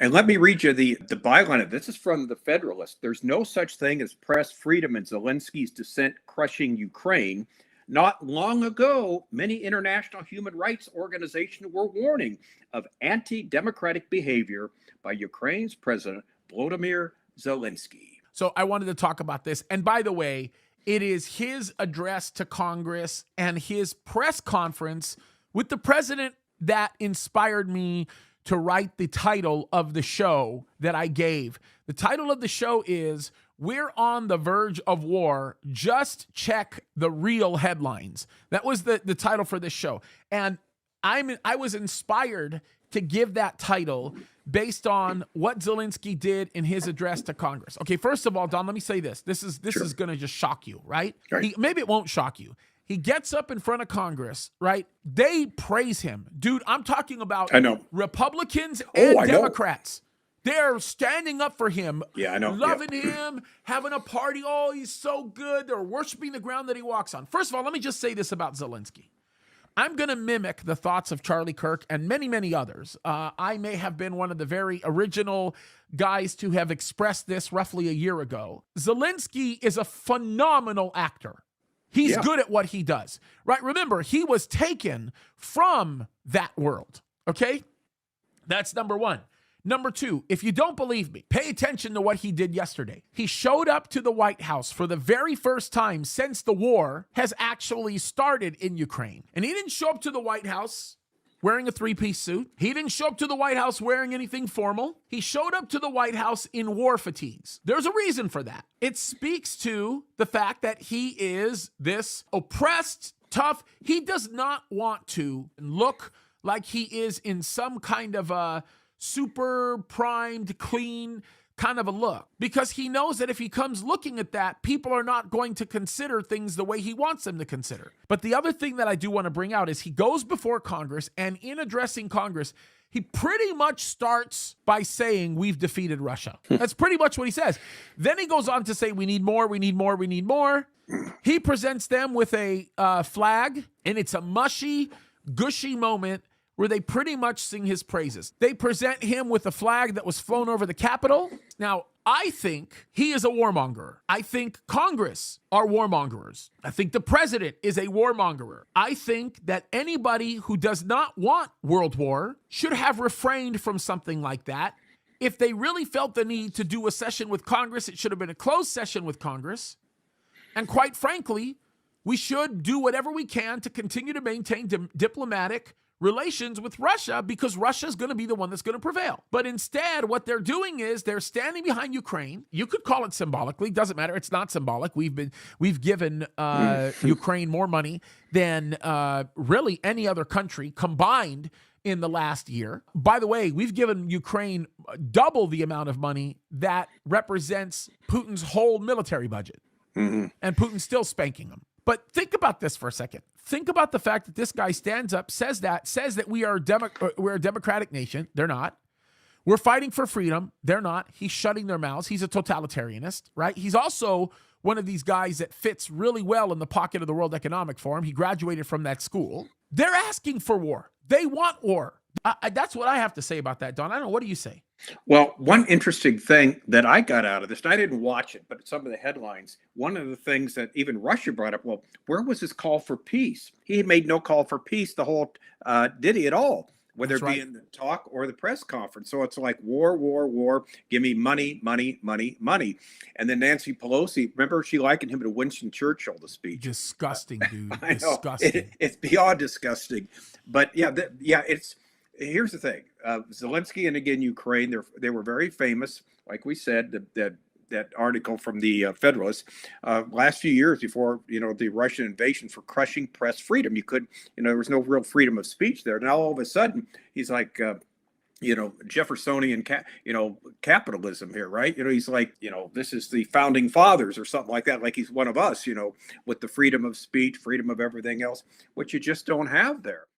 And let me read you the byline of this. Is from the Federalist. There's no such thing as press freedom in Zielinski's dissent crushing Ukraine. Not long ago, many international human rights organizations were warning of anti-democratic behavior by Ukraine's President Volodymyr Zielinski. So I wanted to talk about this. And by the way, it is his address to Congress and his press conference with the president that inspired me to write the title of the show that I gave. The title of the show is "We're on the Verge of War. Just check the real headlines." That was the title for this show. And I was inspired to give that title based on what Zielinski did in his address to Congress. Okay, first of all, Don, let me say this. This is going to just shock you, right? Maybe it won't shock you. He gets up in front of Congress, right? They praise him. Dude, I'm talking about Republicans and Democrats. They're standing up for him, loving him, having a party. Oh, he's so good. They're worshiping the ground that he walks on. First of all, let me just say this about Zielinski. I'm going to mimic the thoughts of Charlie Kirk and many, many others. I may have been one of the very original guys to have expressed this roughly a year ago. Zielinski is a phenomenal actor. He's good at what he does, right? Remember, he was taken from that world, okay? That's number one. Number two, if you don't believe me, pay attention to what he did yesterday. He showed up to the White House for the very first time since the war has actually started in Ukraine. And he didn't show up to the White House wearing a three-piece suit. He didn't show up to the White House wearing anything formal. He showed up to the White House in war fatigues. There's a reason for that. It speaks to the fact that he is this oppressed, tough. He does not want to look like he is in some kind of a super primed, clean kind of a look, because he knows that if he comes looking at that, people are not going to consider things the way he wants them to consider. But the other thing that I do want to bring out is he goes before Congress, and in addressing Congress, he pretty much starts by saying, we've defeated Russia. That's pretty much what he says. Then he goes on to say, we need more, we need more, we need more. He presents them with a flag, and it's a mushy, gushy moment where they pretty much sing his praises. They present him with a flag that was flown over the Capitol. Now, I think he is a warmonger. I think Congress are warmongers. I think the president is a warmonger. I think that anybody who does not want World War should have refrained from something like that. If they really felt the need to do a session with Congress, it should have been a closed session with Congress. And quite frankly, we should do whatever we can to continue to maintain diplomatic relations with Russia, because Russia is going to be the one that's going to prevail. But instead, what they're doing is they're standing behind Ukraine. You could call it symbolically. Doesn't matter. It's not symbolic. We've given Ukraine more money than really any other country combined in the last year. By the way, we've given Ukraine double the amount of money that represents Putin's whole military budget. And Putin's still spanking them. But think about this for a second. Think about the fact that this guy stands up, says that we're a democratic nation. They're not. We're fighting for freedom. They're not. He's shutting their mouths. He's a totalitarianist, right? He's also one of these guys that fits really well in the pocket of the World Economic Forum. He graduated from that school. They're asking for war. They want war. That's what I have to say about that, Don. I don't know. What do you say? Well, one interesting thing that I got out of this, and I didn't watch it, but some of the headlines, one of the things that even Russia brought up, well, where was his call for peace? He made no call for peace the whole, did he at all? Whether it be in the talk or the press conference. So it's like war, war, war. Give me money, money, money, money. And then Nancy Pelosi, remember, she likened him to Winston Churchill, the speech. Disgusting, dude. I know. Disgusting. It's beyond disgusting. But here's the thing. Zielinski and again Ukraine, they were very famous. Like we said, that article from the Federalist last few years before the Russian invasion, for crushing press freedom. You could there was no real freedom of speech there. Now all of a sudden he's like Jeffersonian capitalism here, right? He's like this is the founding fathers or something like that. Like he's one of us, with the freedom of speech, freedom of everything else, which you just don't have there.